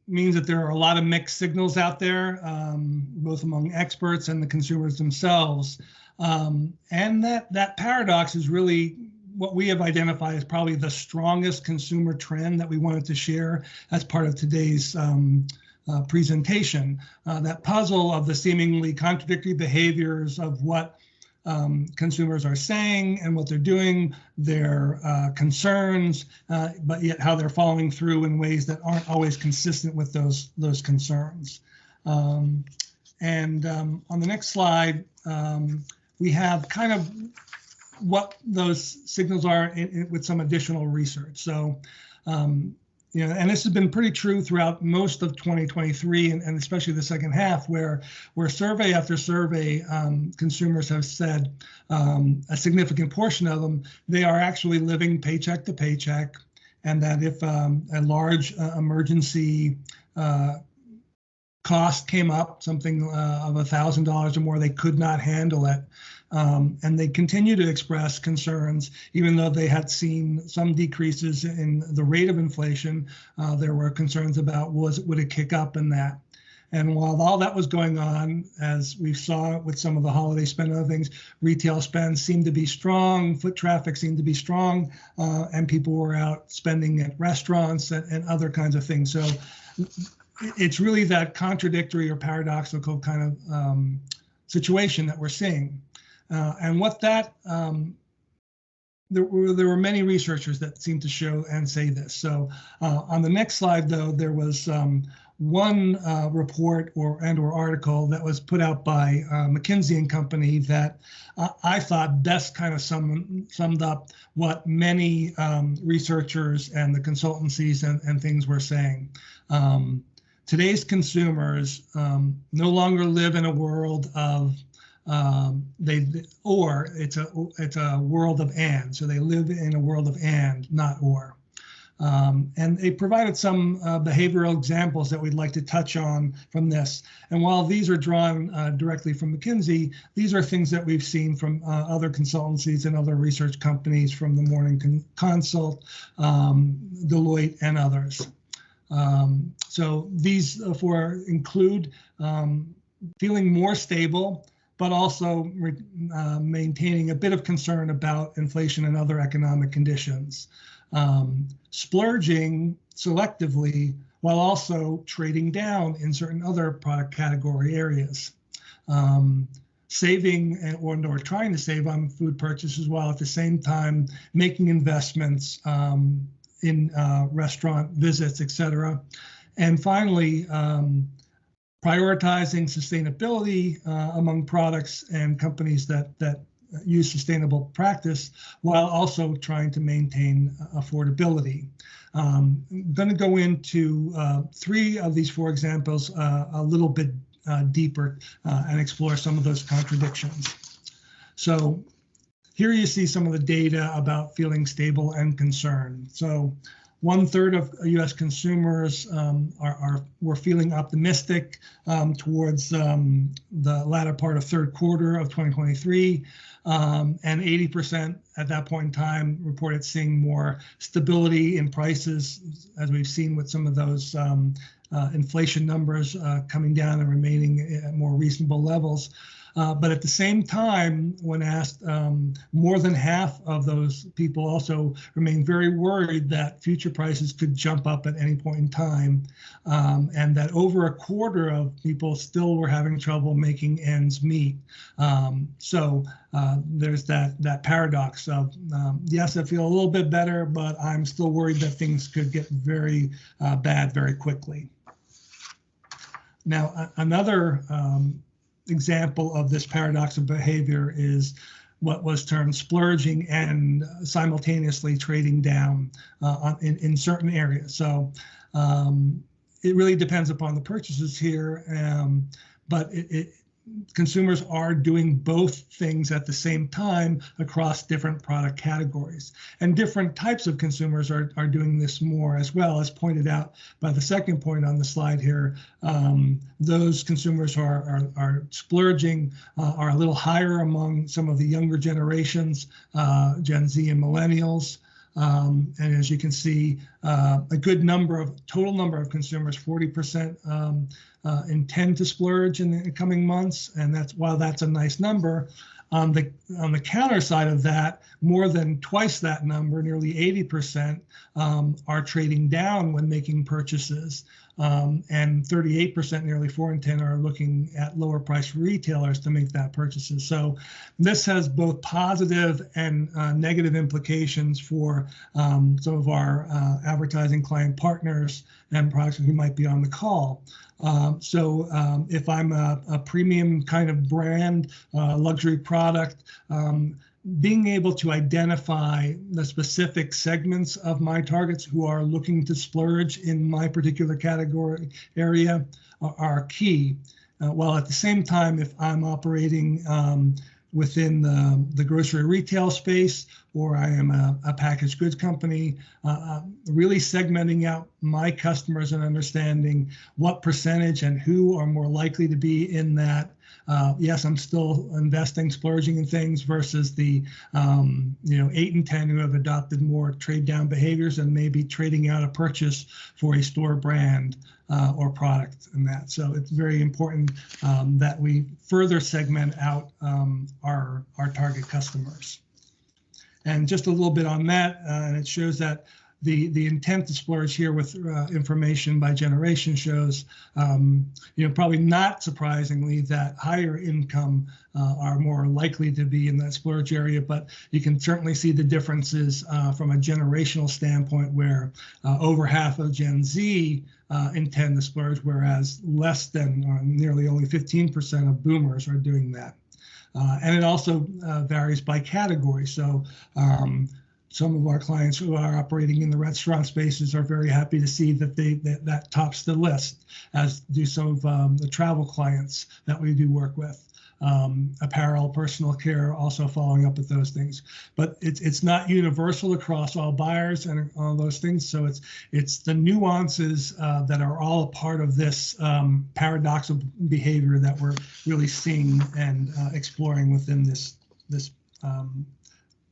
means that there are a lot of mixed signals out there, both among experts and the consumers themselves. And that paradox is really what we have identified as probably the strongest consumer trend that we wanted to share as part of today's presentation. That puzzle of the seemingly contradictory behaviors of what consumers are saying and what they're doing, their concerns, but yet how they're following through in ways that aren't always consistent with those concerns. On the next slide, we have kind of what those signals are with some additional research. So, you know, and this has been pretty true throughout most of 2023, and especially the second half, where survey after survey, consumers have said a significant portion of them, they are actually living paycheck to paycheck, and that if a large emergency cost came up, something of $1,000 or more, they could not handle it. And they continue to express concerns, even though they had seen some decreases in the rate of inflation. There were concerns about would it kick up in that. And while all that was going on, as we saw with some of the holiday spend and other things, retail spend seemed to be strong, foot traffic seemed to be strong, and people were out spending at restaurants and other kinds of things. So it's really that contradictory or paradoxical kind of situation that we're seeing. And what that, there were many researchers that seemed to show and say this. So on the next slide, though, there was one report or article that was put out by McKinsey and Company that I thought best kind of summed up what many researchers and the consultancies and things were saying. Today's consumers no longer live in a world of it's a world of and. So they live in a world of and, not or. And they provided some behavioral examples that we'd like to touch on from this. And while these are drawn directly from McKinsey, these are things that we've seen from other consultancies and other research companies, from the Morning Consult, Deloitte, and others. So these include feeling more stable, but also maintaining a bit of concern about inflation and other economic conditions. Splurging selectively while also trading down in certain other product category areas. Saving or trying to save on food purchases while at the same time making investments in restaurant visits, et cetera. And finally, prioritizing sustainability among products and companies that use sustainable practice while also trying to maintain affordability. I'm going to go into 3 of these 4 examples a little bit deeper and explore some of those contradictions. So here you see some of the data about feeling stable and concerned. So 1/3 of U.S. consumers were feeling optimistic towards the latter part of third quarter of 2023, and 80% at that point in time reported seeing more stability in prices, as we've seen with some of those inflation numbers coming down and remaining at more reasonable levels. But at the same time, when asked, more than half of those people also remain very worried that future prices could jump up at any point in time, and that over a quarter of people still were having trouble making ends meet. So there's that paradox of, yes, I feel a little bit better, but I'm still worried that things could get very bad very quickly. Now, another example of this paradox of behavior is what was termed splurging and simultaneously trading down in certain areas. So it really depends upon the purchases here, but consumers are doing both things at the same time across different product categories. And different types of consumers are doing this more as well, as pointed out by the second point on the slide here. Those consumers who are splurging are a little higher among some of the younger generations, Gen Z and millennials. And as you can see, a good total number of consumers, 40% intend to splurge in the coming months. And while that's a nice number, on the counter side of that, more than twice that number, nearly 80%, are trading down when making purchases. And 38%, nearly 4 in 10, are looking at lower price retailers to make that purchases. So this has both positive and negative implications for some of our advertising client partners and products who might be on the call. So if I'm a premium kind of brand, luxury product, being able to identify the specific segments of my targets who are looking to splurge in my particular category area are key. While at the same time, if I'm operating within the grocery retail space, or I am a packaged goods company, really segmenting out my customers and understanding what percentage and who are more likely to be in that. Yes, I'm still investing, splurging in things versus the 8 in 10 who have adopted more trade down behaviors and maybe trading out a purchase for a store brand or product and that. So it's very important that we further segment out our target customers. And just a little bit on that, and it shows that the intent to splurge here with information by generation shows, probably not surprisingly, that higher income are more likely to be in that splurge area, but you can certainly see the differences from a generational standpoint where over half of Gen Z intend to splurge, whereas less than nearly only 15% of boomers are doing that. And it also varies by category. So some of our clients who are operating in the restaurant spaces are very happy to see that that tops the list, as do some of the travel clients that we do work with. Apparel, personal care, also following up with those things. But it's not universal across all buyers and all those things. So it's the nuances that are all a part of this paradoxical behavior that we're really seeing and exploring within this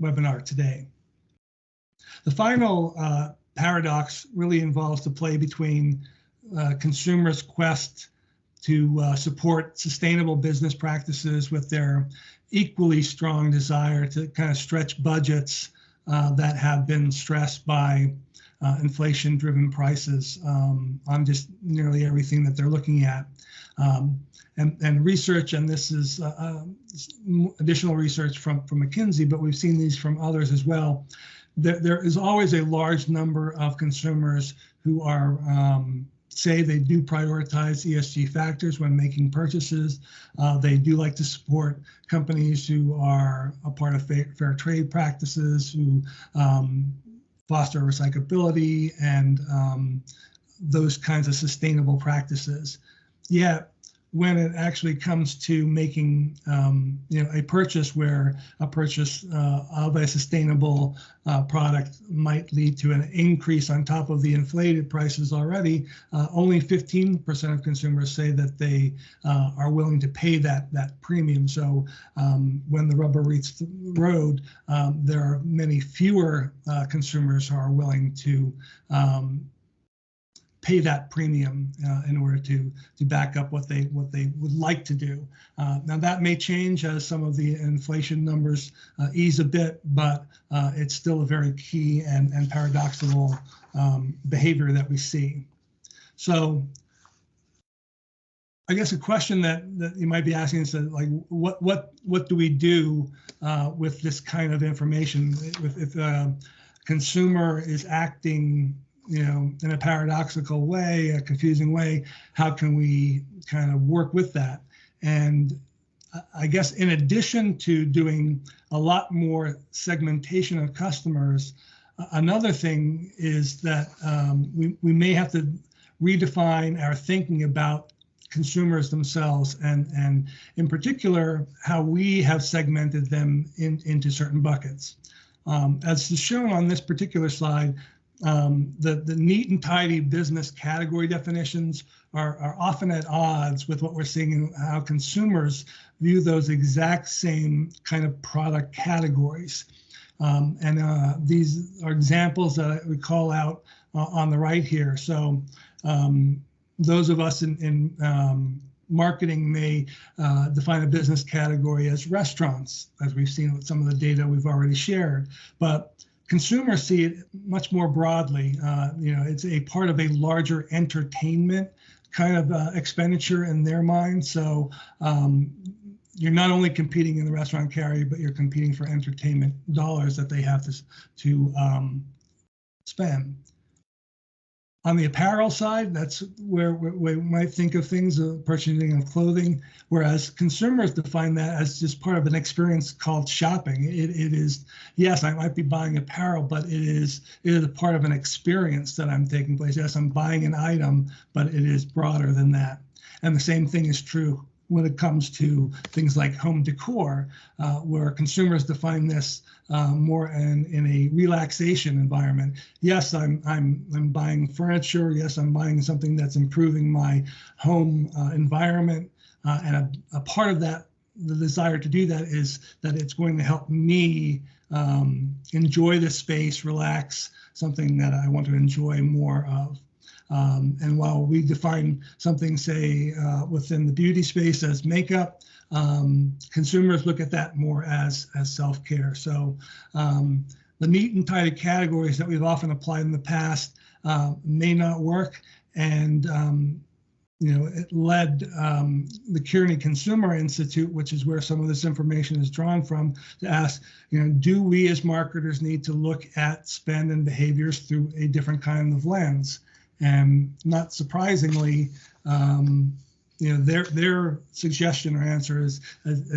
webinar today. The final paradox really involves the play between consumers' quest to support sustainable business practices with their equally strong desire to kind of stretch budgets that have been stressed by inflation-driven prices on just nearly everything that they're looking at. And research, and this is additional research from McKinsey, but we've seen these from others as well. There is always a large number of consumers who are say they do prioritize ESG factors when making purchases. They do like to support companies who are a part of fair trade practices, who foster recyclability and those kinds of sustainable practices. Yet, when it actually comes to making a purchase where a purchase of a sustainable product might lead to an increase on top of the inflated prices already, only 15% of consumers say that they are willing to pay that premium. So when the rubber meets the road, there are many fewer consumers who are willing to pay that premium in order to back up what they would like to do. Now that may change as some of the inflation numbers ease a bit, but it's still a very key and paradoxical behavior that we see. So I guess a question that you might be asking is like, what do we do with this kind of information? If a consumer is acting in a paradoxical way, a confusing way, how can we kind of work with that? And I guess in addition to doing a lot more segmentation of customers, another thing is that we may have to redefine our thinking about consumers themselves, and in particular, how we have segmented them into certain buckets. As is shown on this particular slide, the neat and tidy business category definitions are often at odds with what we're seeing in how consumers view those exact same kind of product categories. These are examples that we call out on the right here. So those of us in marketing may define a business category as restaurants, as we've seen with some of the data we've already shared. But consumers see it much more broadly. It's a part of a larger entertainment kind of expenditure in their mind. So you're not only competing in the restaurant category, but you're competing for entertainment dollars that they have to spend. On the apparel side, that's where we might think of things, purchasing of clothing, whereas consumers define that as just part of an experience called shopping. It is, yes, I might be buying apparel, but it is a part of an experience that I'm taking place. Yes, I'm buying an item, but it is broader than that. And the same thing is true when it comes to things like home decor, where consumers define this more in a relaxation environment. Yes, I'm buying furniture. Yes, I'm buying something that's improving my home environment. And a part of that, the desire to do that, is that it's going to help me enjoy the space, relax, something that I want to enjoy more of. And while we define something, say, within the beauty space as makeup, consumers look at that more as self-care. So the neat and tidy categories that we've often applied in the past may not work. And it led the Kearney Consumer Institute, which is where some of this information is drawn from, to ask, do we as marketers need to look at spend and behaviors through a different kind of lens? And not surprisingly, their suggestion or answer is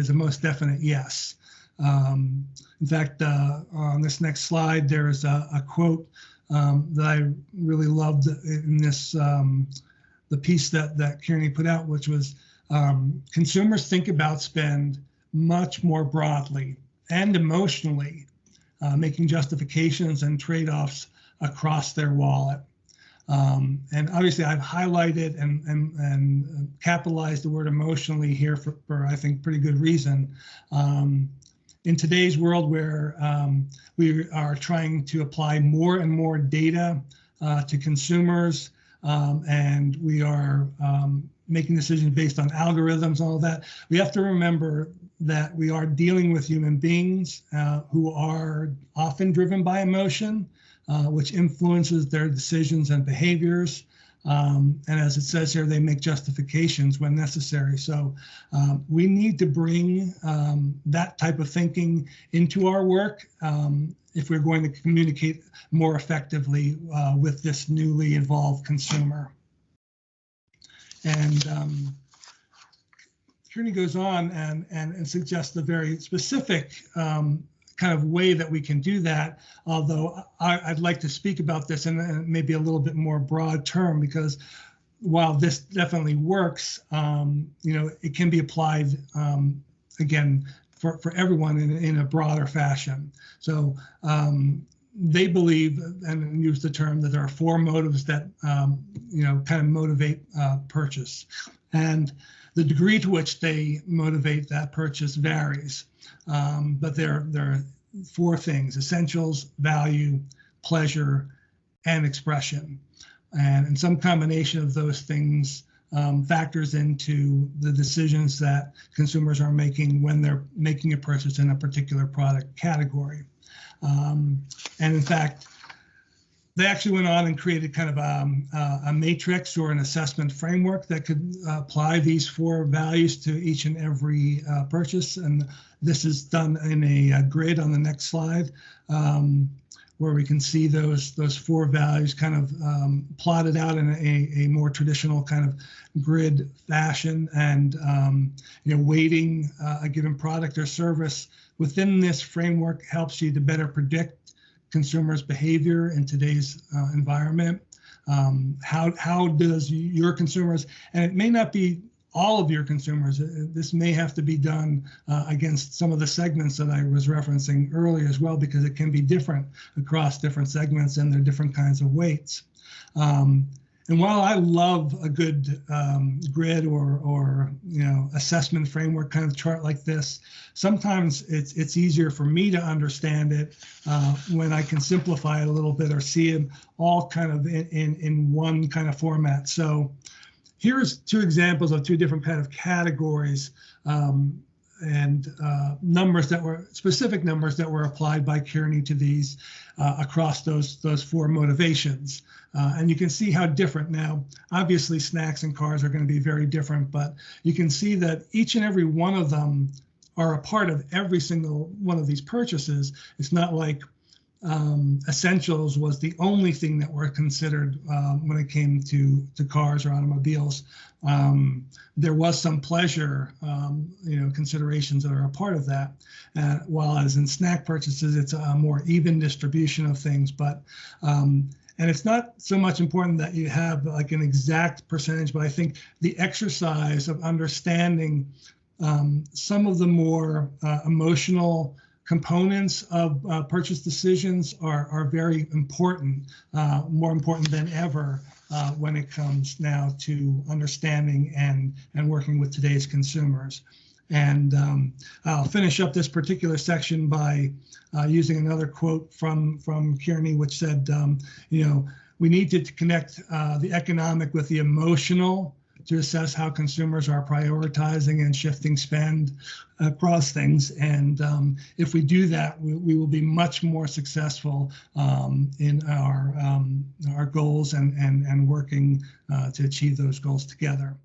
a most definite yes. In fact, on this next slide, there is a quote that I really loved in this the piece that Kearney put out, which was, consumers think about spend much more broadly and emotionally, making justifications and trade-offs across their wallet. And obviously, I've highlighted and capitalized the word emotionally here for I think pretty good reason. In today's world, where we are trying to apply more and more data to consumers, and we are making decisions based on algorithms and all that, we have to remember that we are dealing with human beings who are often driven by emotion, which influences their decisions and behaviors. And as it says here, they make justifications when necessary. So we need to bring that type of thinking into our work if we're going to communicate more effectively with this newly evolved consumer. And Kearney goes on and suggests a very specific kind of way that we can do that, although I'd like to speak about this in maybe a little bit more broad term, because while this definitely works, it can be applied, again, for everyone in a broader fashion. So they believe and use the term that there are four motives that, kind of motivate purchase. And the degree to which they motivate that purchase varies. But there are four things: essentials, value, pleasure, and expression. And some combination of those things factors into the decisions that consumers are making when they're making a purchase in a particular product category. And in fact, they actually went on and created kind of a matrix or an assessment framework that could apply these four values to each and every purchase. And this is done in a grid on the next slide, where we can see those four values kind of plotted out in a more traditional kind of grid fashion, and weighting a given product or service within this framework helps you to better predict consumers' behavior in today's environment. How does your consumers, and it may not be all of your consumers, this may have to be done against some of the segments that I was referencing earlier as well, because it can be different across different segments and their different kinds of weights. And while I love a good grid or assessment framework kind of chart like this, sometimes it's easier for me to understand it when I can simplify it a little bit or see them all kind of in one kind of format. So here's two examples of two different kind of categories and numbers that were specific numbers that were applied by Kearney to these across those four motivations. And you can see how different now. Obviously, snacks and cars are going to be very different, but you can see that each and every one of them are a part of every single one of these purchases. It's not like essentials was the only thing that were considered when it came to cars or automobiles. There was some pleasure, considerations that are a part of that. While as in snack purchases, it's a more even distribution of things. But and it's not so much important that you have like an exact percentage, but I think the exercise of understanding some of the more emotional components of purchase decisions are very important, more important than ever when it comes now to understanding and working with today's consumers. And I'll finish up this particular section by using another quote from Kearney, which said, we need to connect the economic with the emotional to assess how consumers are prioritizing and shifting spend across things. And if we do that, we will be much more successful in our goals and working to achieve those goals together.